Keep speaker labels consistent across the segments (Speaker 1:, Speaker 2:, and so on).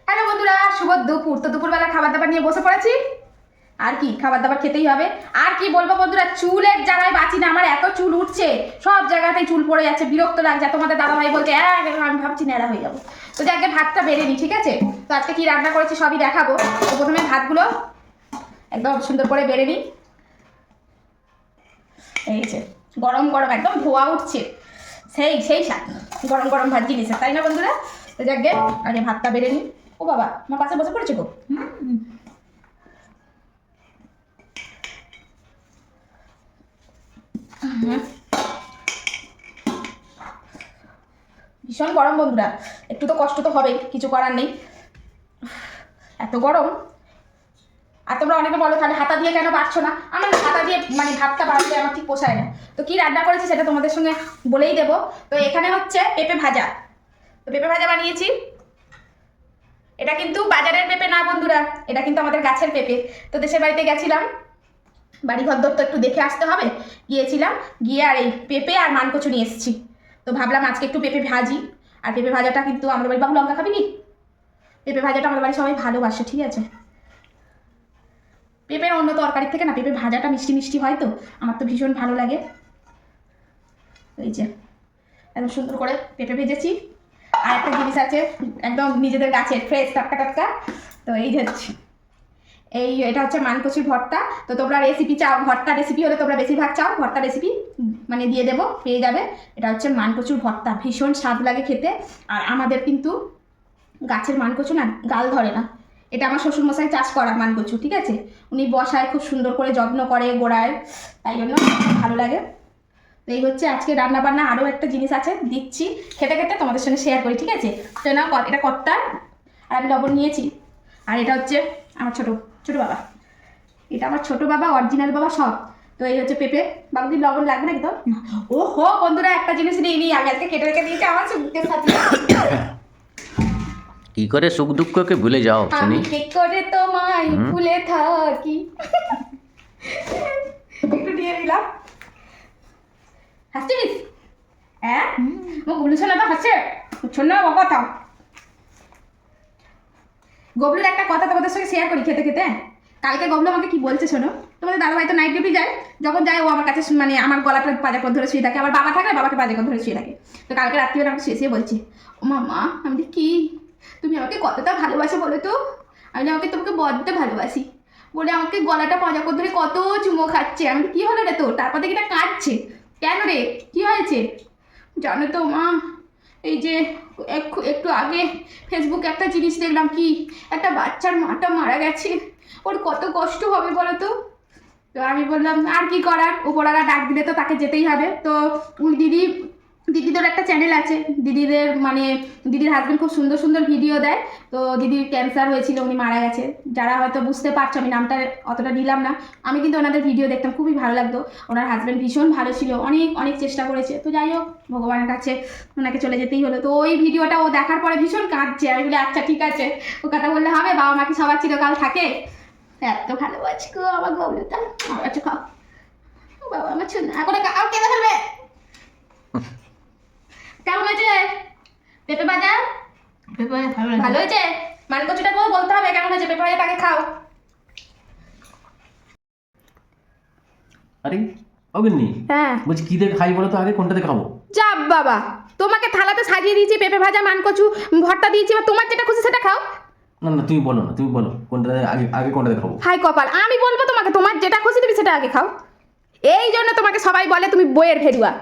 Speaker 1: Hello বন্ধুরা, শুভ দুপুর। তো দুপুরবেলা খাবার দাবার নিয়ে বসে পড়েছি। আর কি, খাবার দাবার খেতেই হবে। আর কি বলবো বন্ধুরা, চুলের জায়গায় বাঁচি না, আমার এত চুল উঠছে, সব জায়গাতেই চুল পড়ে যাচ্ছে, বিরক্ত লাগছে। তোমাদের দাদাভাই বলছে আমি ভাবছি ন্যাড়া হয়ে যাবো। তো যাকে ভাতটা বেড়ে নি, ঠিক আছে? তো আজকে কি রান্না করেছি সবই দেখাবো। তো প্রথমে ভাতগুলো একদম সুন্দর করে বেড়ে নিই। এই যে গরম গরম একদম ধোয়া উঠছে, সেই সেই স্বাদ গরম গরম ভাত জিনিস, তাই না বন্ধুরা? তো যাকে আগে ভাতটা বেড়ে নিই। ও বাবা, আমার পাশে বসে পড়েছে গো। ভীষণ গরম বন্ধুরা, একটু তো কষ্ট তো হবেই, কিছু করার নেই, এত গরম। আর তোমরা অনেকে বলো তাহলে হাতা দিয়ে কেন বাড়ছো না? আমার হাতা দিয়ে মানে ভাতটা বাড়লে আমার ঠিক পোষায় না। তো কি রান্না করেছি সেটা তোমাদের সঙ্গে বলেই দেবো। তো এখানে হচ্ছে পেঁপে ভাজা। তো পেঁপে ভাজা বানিয়েছি। এটা কিন্তু বাজারের পেঁপে না বন্ধুরা, এটা কিন্তু আমাদের গাছের পেঁপে। তো দেশের বাড়িতে গেছিলাম, বাড়ি ঘর দর তো একটু দেখে আসতে হবে, গিয়েছিলাম, গিয়ে আর এই পেঁপে আর মানকচু নিয়ে এসেছি। তো ভাবলাম আজকে একটু পেঁপে ভাজি। আর পেঁপে ভাজাটা কিন্তু আমাদের বাড়ি, বাবু লঙ্কা খাবি কি? পেঁপে ভাজাটা আমাদের বাড়ি সবাই ভালোবাসে, ঠিক আছে? পেঁপের অন্য তরকারির থেকে না পেঁপে ভাজাটা মিষ্টি মিষ্টি হয়, তো আমার তো ভীষণ ভালো লাগে। এই যে একদম সুন্দর করে পেঁপে ভেজেছি। আর একটা জিনিস আছে, একদম নিজেদের গাছের ফ্রেশ টাটকা টাটকা। তো এই যে এটা হচ্ছে মানকচুর ভর্তা। তো তোমরা রেসিপি চাও, ভর্তা রেসিপি হলে তোমরা বেশিরভাগ চাও, ভর্তা রেসিপি মানে দিয়ে দেবো, পেয়ে যাবে। এটা হচ্ছে মানকচুর ভর্তা, ভীষণ স্বাদ লাগে খেতে। আর আমাদের কিন্তু গাছের মানকচু না গাল ধরে না, এটা আমার শ্বশুরমশাই চাষ করা মানকচু, ঠিক আছে? উনি বসায়, খুব সুন্দর করে যত্ন করে গোড়ায়, তাই জন্য ভালো লাগে। তো এই হচ্ছে আজকে রান্না বান্না। আরও একটা জিনিস আছে, দিচ্ছি খেতে খেতে তোমাদের সঙ্গে শেয়ার করি, ঠিক আছে? তো না, এটা কর্তার। আর আমি লবণ নিয়েছি। আর এটা হচ্ছে আমার ছোটো বাবা, এটা আমার ছোটো বাবা, অরিজিনাল বাবা সব। তো এই হচ্ছে পেঁপে। বাবুদিন লবণ লাগবে নাকি? তো ও হো বন্ধুরা, একটা জিনিস নিয়ে নিই, আমি আজকে কেটে রেখে দিয়েছি আমার সুখের সাথে।
Speaker 2: কি করে সুখ দুঃখকে ভুলে যাও শুনি?
Speaker 1: আমি কি করে তোমায় ভুলে থাকি। একটু দিয়ে দিলাম। হাসছিস? হ্যাঁ, ও গুবলু শোনা তো হাসছে, শোনো কথা। গবলুর একটা কথা তোমাদের সঙ্গে শেয়ার করি খেতে খেতে। কালকে গবলু আমাকে কি বলছে শোনো। তোমাদের দাদাভাই তো নাইট ডিউটি যায়, যখন যায় ও আমার কাছে মানে আমার গলাটা পাজা করে ধরে শুয়ে থাকে, আমার বাবা থাকলে বাবাকে পাজা করে ধরে শুয়ে থাকে। তো কালকে রাত্রিবেলা আমাকে শুয়ে বলছে, ও মামা আমি কি, তুমি আমাকে কতটা ভালোবাসো বলো তো? আমি আমাকে তোমাকে বড্ড ভালোবাসি বলে আমাকে গলাটা পাজা করে ধরে কত চুমো খাচ্ছে। আমি কি হলো রে তোর? তারপর দেখি এটা কাঁদছে। কেন রে, কি হয়েছে? জানো তো মা, এই যে একটু আগে ফেসবুকে একটা জিনিস দেখলাম, কি একটা বাচ্চার মাটা মারা গেছে, ওর কত কষ্ট হবে বলো তো? তো আমি বললাম আর কি করার, উপরওয়ালা ডাক দিলে তো তাকে যেতেই হবে। তো ওই দিদিদের একটা চ্যানেল আছে, দিদিদের মানে দিদির হাজব্যান্ড খুব সুন্দর সুন্দর ভিডিও দেয়। তো দিদির ক্যান্সার হয়েছিল, উনি মারা গেছে। যারা হয়তো বুঝতে পারছো, আমি নামটা অতটা নিলাম না। আমি কিন্তু ওনাদের ভিডিও দেখতাম, খুবই ভালো লাগতো। ওনার হাজব্যান্ড ভীষণ ভালো ছিল, অনেক অনেক চেষ্টা করেছে। তো যাই হোক, ভগবানের কাছে ওনাকে চলে যেতেই হলো। তো ওই ভিডিওটা ও দেখার পরে ভীষণ কাঁদছে। আমি বলি আচ্ছা ঠিক আছে, ও কথা বললে হবে, বাবা মাকে সবার চিরকাল থাকে। এত ভালোবাসি গো আমার গবলুটা। আচ্ছা খাও বাবা, আমার ছোট এখন আর কেঁদে ফেলবে। কেমন হয়েছে পেঁপে ভাজা? ভালো হয়েছে। মানকচুটা তো বলতে হবে কেমন হয়েছে। পেঁপে ভাজাটা আগে খাও।
Speaker 3: আরে অগিন্নি,
Speaker 1: হ্যাঁ
Speaker 3: বলছি কি দিয়ে খাই বলো তো, আগে কোনটাতে খাবো?
Speaker 1: যা বাবা, তোমাকে থালাতে সাজিয়ে দিয়েছি, পেঁপে ভাজা মানকচু ভর্তা দিয়েছি, বা তোমার যেটা খুশি সেটা খাও।
Speaker 3: না না, তুমি বলো না, তুমি বলো কোনটাতে আগে আগে কোনটাতে খাবো।
Speaker 1: হাই কপাল, আমি বলবো তোমাকে, তোমার যেটা খুশি তুমি সেটা আগে খাও। এই জন্য তোমাকে সবাই বলে তুমি বইয়ের ভেরুয়া।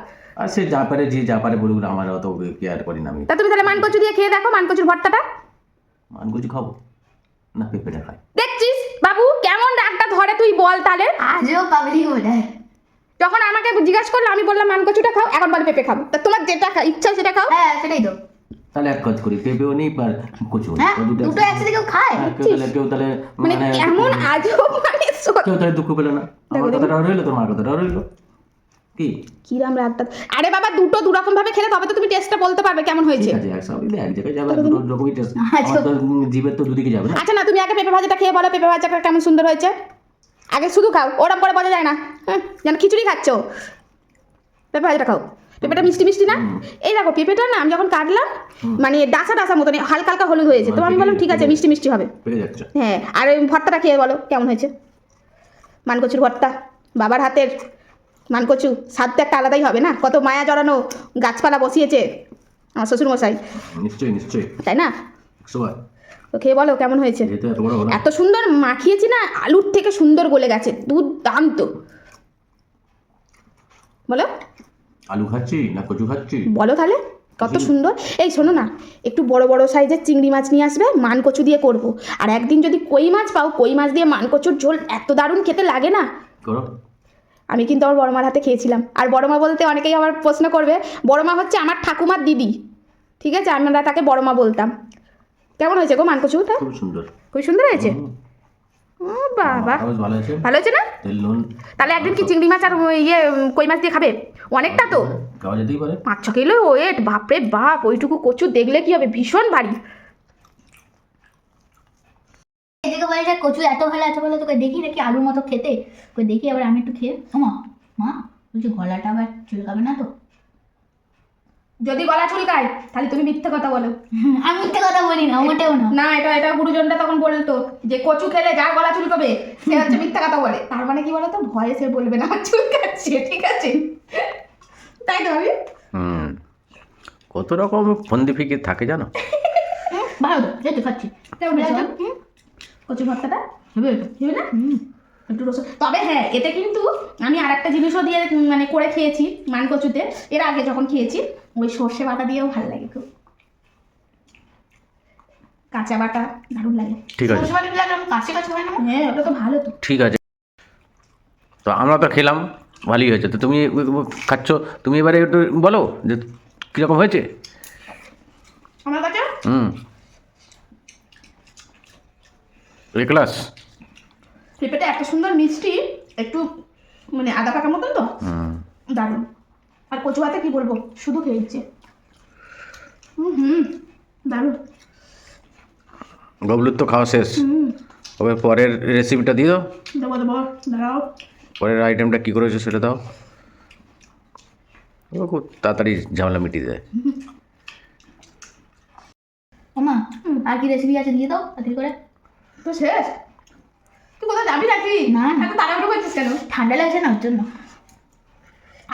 Speaker 3: আর সে যা পারে, যে যা পারে বলুক, আমার অত কেয়ার করি না আমি।
Speaker 1: তা তুমি তাহলে মানকচু দিয়ে খেয়ে দেখো, মানকচুর ভর্তাটা।
Speaker 3: মানকচু খাবো না, পেঁপেটা খাই।
Speaker 1: দেখছিস বাবু কেমন রাগটা ধরে, তুই বল তাহলে।
Speaker 4: আজও পাগলি হয়ে যায়।
Speaker 1: যখন আমাকে জিজ্ঞাসা করলো আমি বললাম মানকচুটা খাও, এখন বলে পেঁপে খাবো। তা তোমার যেটা ইচ্ছা সেটা খাও।
Speaker 4: হ্যাঁ সেটাই তো।
Speaker 3: তাহলে এক কাজ করি, পেঁপেও নেই আর কচু নেই,
Speaker 4: হ্যাঁ
Speaker 3: তো দুটো
Speaker 4: দুটো একসাথে কেউ খায়?
Speaker 3: কেউ তাহলে
Speaker 1: মানে এমন আজব মানে
Speaker 3: কেউ তাহলে দুঃখ পেলো না। আমার কথাটা রইলো, তোমার কথাটাও রইলো। কি
Speaker 1: কিরাম রাগটা। আরে বাবা, দুটো দুরকম ভাবে খেলে তবে তো তুমি টেস্টটা বলতে পারবে কেমন হয়েছে।
Speaker 3: ঠিক আছে, একসঙ্গে এক জায়গায় যাবে, দুটো রকমই টেস্ট। আমার তো জিভের তো দুদিকে যাবে না।
Speaker 1: আচ্ছা না, তুমি আগে পেঁপে ভাজাটা খেয়ে বলো পেঁপে ভাজাটা কেমন সুন্দর হয়েছে। আগে শুধু খাও, ওরম করে বোঝা যায় না। যেন খিচুড়ি খাচ্ছ। পেঁপে ভাজাটা খাও। পেঁপেটা মিষ্টি মিষ্টি না? এই দেখো পেঁপেটা না আমি যখন কাটলাম মানে ডাসা ডাসা মতন হালকা হালকা হলুদ হয়েছে, তো আমি বললাম ঠিক আছে মিষ্টি মিষ্টি হবে।
Speaker 3: পেকে যাচ্ছে।
Speaker 1: হ্যাঁ, আর ওই ভর্তাটা খেয়ে বলো কেমন হয়েছে? মানকচুর ভর্তা, বাবার হাতের মানকচু, স্বাদ তো একটা আলাদাই হবে না? কত মায়া জড়ানো গাছপালা বসিয়েছে আমার শ্বশুরমশাই,
Speaker 3: নিশ্চয়ই নিশ্চয়ই,
Speaker 1: তাই না?
Speaker 3: 100
Speaker 1: তো খেয়ে বলো কেমন হয়েছে?
Speaker 3: যেহেতু এত বড় হলো।
Speaker 1: এত সুন্দর মাখিয়েছি না, আলুর থেকে সুন্দর গলে গেছে, দুর্দান্ত। বলো
Speaker 3: আলু খাচ্ছি না কচু খাচ্ছি?
Speaker 1: বলো তাহলে কত সুন্দর। এই শোনো না, একটু বড় বড় সাইজের চিংড়ি মাছ নিয়ে আসবে, মানকচু দিয়ে করব। আর একদিন যদি কই মাছ পাও, কই মাছ দিয়ে মানকচুর ঝোল এত দারুণ খেতে লাগে না।
Speaker 3: করো।
Speaker 1: আমি কিন্তু আমার বড়মার হাতে খেয়েছিলাম। আর বড়মা বলতে অনেকেই আবার প্রশ্ন করবে, বড়মা হচ্ছে আমার ঠাকুমার দিদি, ঠিক আছে? আমরা তাকে বড়মা বলতাম। কেমন হয়েছে গো মানকচুটা?
Speaker 3: খুব সুন্দর।
Speaker 1: খুব সুন্দর হয়েছে। ও বাবা,
Speaker 3: বেশ ভালো আছে।
Speaker 1: ভালো হয়েছে না?
Speaker 3: তেল নুন
Speaker 1: তাহলে একদিন কি চিংড়ি মাছ আর কই মাছ দিয়ে খাবে? অনেকটা তো,
Speaker 3: খাওয়া যেতেই পারে।
Speaker 1: 5-6 কিলো ওয়েট, বাপরে বাপ। ওইটুকু কচু দেখলে কি হবে, ভীষণ ভারী।
Speaker 4: এদিকে বলে যে কচু এত ভালো তোকে দেখি নাকি আলুর মতো খেতে, তোকে দেখি আবার আমি একটু খেয়ে ওমা মা বলছি গলাটা আবার চুলকাবে না তো?
Speaker 1: যদি গলা চুলকায় তাহলে তুমি মিথ্যে কথা বলো।
Speaker 4: আমি মিথ্যে কথা বলি না, মোটেও না।
Speaker 1: না, এটা গুরুজনরা তখন বলতো যে কচু খেলে যার গলা চুলকাবে সে হচ্ছে মিথ্যা কথা বলে। তার মানে কি বলতো, ভয়ে সে বলবে না আমার চুলকাচ্ছে, ঠিক আছে? তাই তো আমি
Speaker 2: কত রকম ফন্দি ফিকির থাকে জানো?
Speaker 4: ভালো তো যেতে খাচ্ছি
Speaker 1: কেমন হয়েছে কচু ভর্তাটা?
Speaker 4: হবে
Speaker 1: হবে না? একটু রসুন, তবে হ্যাঁ এতে কিন্তু আমি আর একটা জিনিসও দিয়ে মানে করে খেয়েছি মানকচুতে, এর আগে যখন খেয়েছি, ওই সর্ষে বাটা দিয়েও ভালো লাগে খুব, কাঁচা বাটা দারুণ লাগে।
Speaker 2: ঠিক আছে,
Speaker 4: কাছে কাছে হয় না?
Speaker 1: হ্যাঁ ওটা তো ভালো তো।
Speaker 2: ঠিক আছে। তো আমরা তো খেলাম, ভালোই হয়েছে। তো তুমি খাচ্ছ, তুমি এবারে একটু বলো যে কীরকম হয়েছে।
Speaker 1: আমার কাছে
Speaker 2: এ ক্লাস।
Speaker 1: পেঁপেটা এত সুন্দর মিষ্টি, একটু মানে আদা পাকা মতন তো, দারুণ। আর কচু ভাতে কি বলবো, শুধু খেয়ে দিচ্ছে। দারুণ।
Speaker 2: গবলুর তো খাওয়া শেষ, তবে পরের রেসিপিটা দিয়ে দাও।
Speaker 1: দেবো দাঁড়াও।
Speaker 2: পরের আইটেমটা কী করেছো সেটা দাও, ও খুব তাড়াতাড়ি ঝামেলা মিটিয়ে দেয়।
Speaker 4: ওমা আর কি রেসিপি আছে দিয়ে দাও তাড়াতাড়ি করে।
Speaker 1: তো শেষ? তুই কোথাও যাবি নাকি?
Speaker 4: না।
Speaker 1: এত তাড়াহুড়ো করছিস কেন?
Speaker 4: ঠান্ডা লাগছে না ওর জন্য।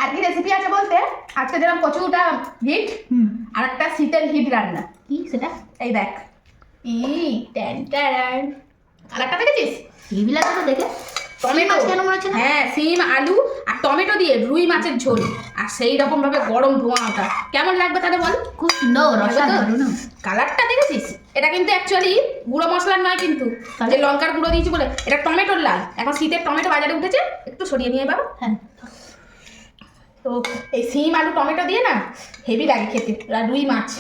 Speaker 1: আর কি রেসিপি আছে বলতে, আজকে যেরকম কচুটা হিট, আর একটা শীতের হিট রান্না।
Speaker 4: কি সেটা?
Speaker 1: এই দেখ, কালারটা দেখেছিস?
Speaker 4: টিভি লাগা তো দেখে
Speaker 1: টমেটো
Speaker 4: কেন মনে হচ্ছে না?
Speaker 1: হ্যাঁ, সিম আলু আর টমেটো দিয়ে রুই মাছের ঝোল, আর সেই রকম ভাবে গরম ধোঁয়াটা কেমন লাগবে তাহলে বল?
Speaker 4: খুব সুন্দর অসাধারণ।
Speaker 1: কালারটা দেখেছিস? এটা কিন্তু অ্যাকচুয়ালি গুঁড়ো মশলার নয় কিন্তু, যে লঙ্কার গুঁড়ো দিয়েছি বলে, এটা টমেটোর লাল। এখন শীতের টমেটো বাজারে উঠেছে, একটু সরিয়ে নিয়ে বাবা।
Speaker 4: হ্যাঁ
Speaker 1: তো এই সিম আলু টমেটো দিয়ে না হেভি লাগে খেতে, আর রুই মাছ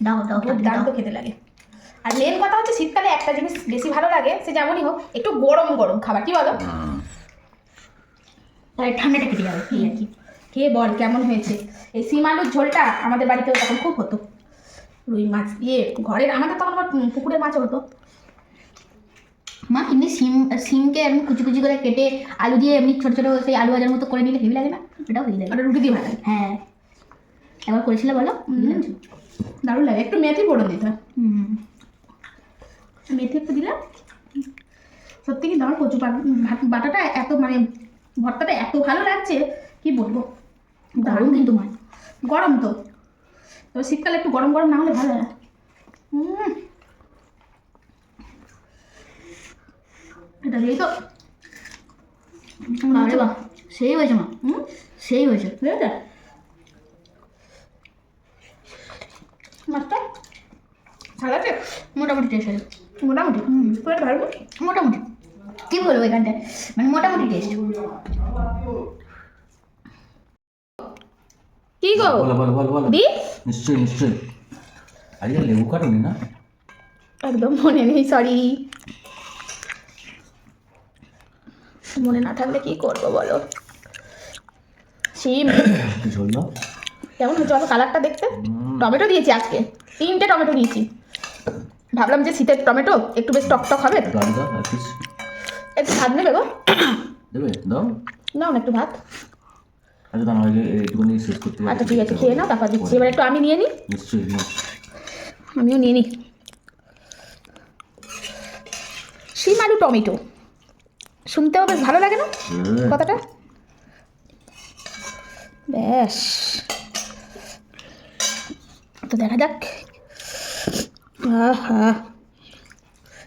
Speaker 4: দাও দাও
Speaker 1: দারুণ তো খেতে লাগে। আর মেন কথা হচ্ছে শীতকালে একটা জিনিস বেশি ভালো লাগে, সে যেমনই হোক একটু গরম গরম খাবার, কি বলো?
Speaker 4: তাই ঠান্ডাটা কেটে যাবে এই আর কি।
Speaker 1: খেয়ে বল কেমন হয়েছে। এই সিম আলুর ঝোলটা আমাদের বাড়িতেও তখন খুব হতো, রুই মাছ দিয়ে। ঘরের আমাদের তখন আবার পুকুরের মাছও হতো।
Speaker 4: মা এমনি সিমকে এমনি কুচি কুচি করে কেটে আলু দিয়ে এমনি ছোটো ছোটো সেই আলু ভাজার মতো করে নিলে হেভি লাগে না? এটাও হেভি লাগে।
Speaker 1: ওটা রুটি দিয়ে ভালো,
Speaker 4: হ্যাঁ একবার করেছিলে বলো?
Speaker 1: দারুণ লাগে। একটু মেথি পড়ে দিতে,
Speaker 4: হুম
Speaker 1: মেথি একটু দিলাম। সত্যি কিন্তু আমার কচু বাটাটা এত মানে ভর্তাটা এত ভালো লাগছে, কি বলবো,
Speaker 4: দারুণ কিন্তু মা।
Speaker 1: গরম তো, তবে শীতকালে একটু গরম গরম না হলে ভালো লাগে। এটা দিয়েই তো
Speaker 4: আরে বাহ সেই হয়েছে মা, সেই হয়েছে।
Speaker 1: ঠিক আছে মাছটা ভালো আছে,
Speaker 4: মোটামুটি টেস্ট হয়েছে।
Speaker 1: মোটামুটি পুরো ভালো।
Speaker 4: মোটামুটি কী বলবো এখানটায়, মানে মোটামুটি টেস্ট।
Speaker 1: কি গো
Speaker 3: বলো বলো বলো বলো।
Speaker 1: দি?
Speaker 3: নিশ্চয়ই নিশ্চয়ই। আজকে লেবু কাটুনি না?
Speaker 1: একদম মনে নেই, সরি। মনে না থাকলে কি করবো বলো। সিম
Speaker 3: কি ঝোল দাও?
Speaker 1: কেমন হয়েছে বলো কালারটা দেখতে? টমেটো দিয়েছি আজকে, 3টে টমেটো দিয়েছি। ভাবলাম যে শীতের টমেটো একটু বেশ টক টক হবে।
Speaker 3: একটু আলু দাও এক পিস।
Speaker 1: একটু ভাত নেবে গো?
Speaker 3: দেবে দাও।
Speaker 1: নাও না একটু ভাত।
Speaker 3: আচ্ছা দাঁড়া এইটুকুনি শেষ করতে পারি।
Speaker 1: আচ্ছা ঠিক আছে, খেয়ে নাও, তারপর দিচ্ছি। এবার একটু আমি নিয়ে নিই,
Speaker 3: নিশ্চয়ই না।
Speaker 1: আমিও নিয়ে নিই। শিম আলু টমেটো, শুনতেও বেশ ভালো লাগে না
Speaker 3: হ্যাঁ।
Speaker 1: কথাটা? ব্যাস, তো দেখা যাক। আহা,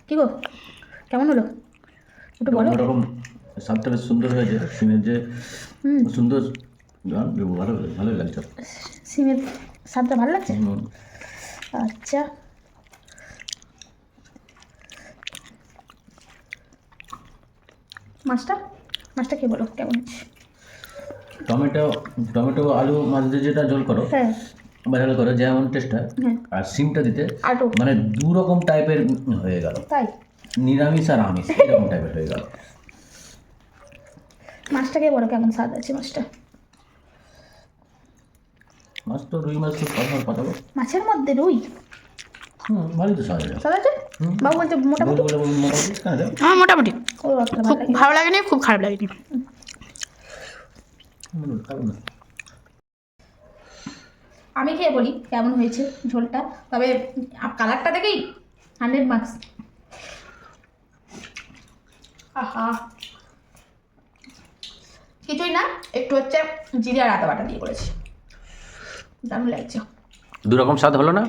Speaker 1: কি গো, কেমন হলো একটু বলো।
Speaker 3: অন্যরকম স্বাদটা বেশ সুন্দর হয়েছে, সিমের যে সুন্দর ভালো ভালোই লাগছে।
Speaker 1: সিমের স্বাদটা ভালো লাগছে?
Speaker 3: হুম।
Speaker 1: আচ্ছা, মাছটা মাছটা কি বলো কেমন আছে?
Speaker 3: টমেটো টমেটো আলু মাছ দিয়ে যেটা ঝোল করো
Speaker 1: হ্যাঁ
Speaker 3: বা ঝোল করো যেমন টেস্টটা,
Speaker 1: হ্যাঁ,
Speaker 3: আর সিমটা দিতে
Speaker 1: আলু
Speaker 3: মানে দু রকম টাইপের হয়ে গেল,
Speaker 1: তাই।
Speaker 3: নিরামিষ আর আমিষ এরকম টাইপের হয়ে গেল।
Speaker 1: মাছটাকে বলো কেমন স্বাদ আছে মাছটা?
Speaker 3: মাছ তো রুই মাছ তো পাঠাবো।
Speaker 1: মাছের মধ্যে রুই
Speaker 3: ভালোই তো স্বাদ আছে।
Speaker 1: স্বাদ আছে? বাবু বলছে মোটামুটি।
Speaker 3: বলে মোটামুটি কেন দেখ?
Speaker 1: আমার মোটামুটি, ও আচ্ছা,
Speaker 5: খুব ভালো লাগেনি, খুব খারাপ লাগেনি।
Speaker 3: খাবো না।
Speaker 1: আমি খেয়ে বলি কেমন হয়েছে ঝোলটা, তবে কালারটা দেখেই 100 মার্কস। আহা, কিছুই না, একটু হচ্ছে জিরে আর আদা বাটা দিয়ে করেছি, দারুণ লাগছে।
Speaker 2: দু রকম স্বাদ হলো না?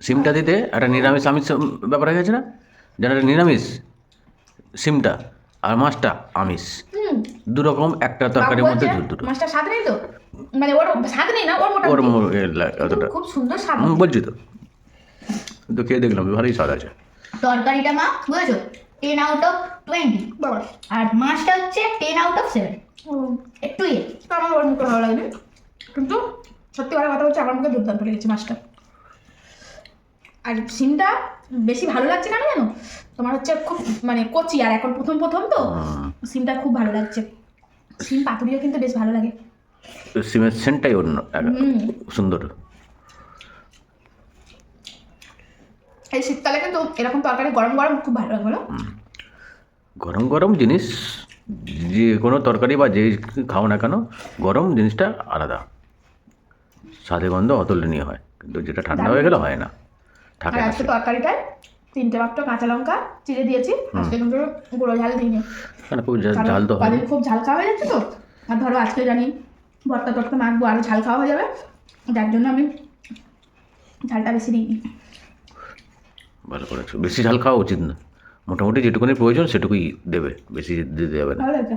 Speaker 2: সিমটা দিতে একটা নিরামিষ আমিষ ব্যাপার হয়ে গেছে না? যেন একটা নিরামিষ সিমটা আর মাছটা আমিষ, দু রকম একটা তরকারির
Speaker 1: বাবু
Speaker 2: মধ্যে
Speaker 1: বলছে,
Speaker 2: দুটো।
Speaker 1: মাছটা স্বাদ নেই তো, মানে ওর স্বাদ নেই না, ওর
Speaker 2: ওর
Speaker 1: মোটামুটি
Speaker 2: অতটা
Speaker 1: খুব সুন্দর স্বাদ।
Speaker 2: বলছি তো, তো খেয়ে দেখলাম ভালোই স্বাদ আছে।
Speaker 4: তরকারিটা মা বুঝেছো 10 আউট অফ 20,
Speaker 1: বাবা,
Speaker 4: আর মাছটা হচ্ছে 10 আউট অফ 7, একটু
Speaker 1: আমার ওর মুখে ভালো লাগেনি, কিন্তু সত্যি কথা হচ্ছে আমার মুখে দুর্দান্ত লেগেছে মাছটা। আর সিমটা বেশি ভালো লাগছে কেন জানো? তোমার হচ্ছে খুব মানে কচি, আর এখন প্রথম প্রথম তো সিমটা খুব ভালো লাগছে। সিম পাতুরিও কিন্তু বেশ ভালো লাগে।
Speaker 2: সিমের সেন্টটাই অন্য সুন্দর।
Speaker 1: এই শীতকালে কিন্তু এরকম তরকারি গরম গরম খুব ভালো লাগে বলো।
Speaker 2: গরম গরম জিনিস, যে কোনো তরকারি বা যে খাও না কেন, গরম জিনিসটা আলাদা, স্বাদে গন্ধ অতুলনীয় হয়, কিন্তু যেটা ঠান্ডা হয়ে গেলে হয় না,
Speaker 1: আর
Speaker 2: থাকে না
Speaker 1: আজকে
Speaker 2: সে।
Speaker 1: তরকারিটায় 3টে মাত্র কাঁচা লঙ্কা চিড়ে দিয়েছি, আজকে কিন্তু গুঁড়ো ঝাল দিইনি,
Speaker 2: কেন খুব
Speaker 1: কারণ
Speaker 2: ঝাল তো হয়।
Speaker 1: কদিন খুব ঝাল খাওয়া হয়ে যাচ্ছে তো, আর ধরো আজকে জানি ভর্তা টর্তা মাখবো, আরও ঝাল খাওয়া হয়ে যাবে, যার জন্য আমি ঝালটা বেশি দিইনি।
Speaker 2: ভালো করেছো, বেশি ঝাল খাওয়া উচিত না, মোটামুটি যেটুকুনি প্রয়োজন সেটুকুই দেবে, বেশি দিতে যাবে না।
Speaker 1: ভালো লাগছে।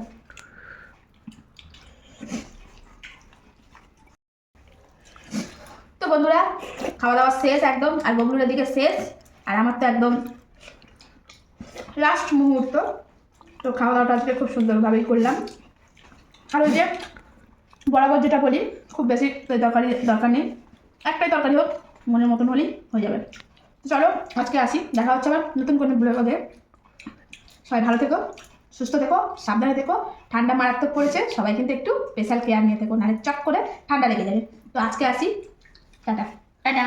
Speaker 1: তো বন্ধুরা, খাওয়া দাওয়া শেষ একদম, আর বগুলোর দিকে শেষ, আর আমার তো একদম লাস্ট মুহূর্ত। তো খাওয়া দাওয়াটা আজকে খুব সুন্দরভাবেই করলাম। আর ওই যে বরাবর যেটা বলি, খুব বেশি তরকারি দরকার নেই, একটাই তরকারি হোক, মনের মতন হলেই হয়ে যাবে। তো চলো আজকে আসি, দেখা হচ্ছে আবার নতুন কোনো ব্লগে। সবাই ভালো থেকো, সুস্থ থেকো, সাবধানে থেকো। ঠান্ডা মারাত্মক পড়েছে, সবাই কিন্তু একটু স্পেশাল কেয়ার নিয়ে থেকো, নাহলে চট করে ঠান্ডা লেগে যাবে। তো আজকে আসি, টাটা।
Speaker 4: টাটা।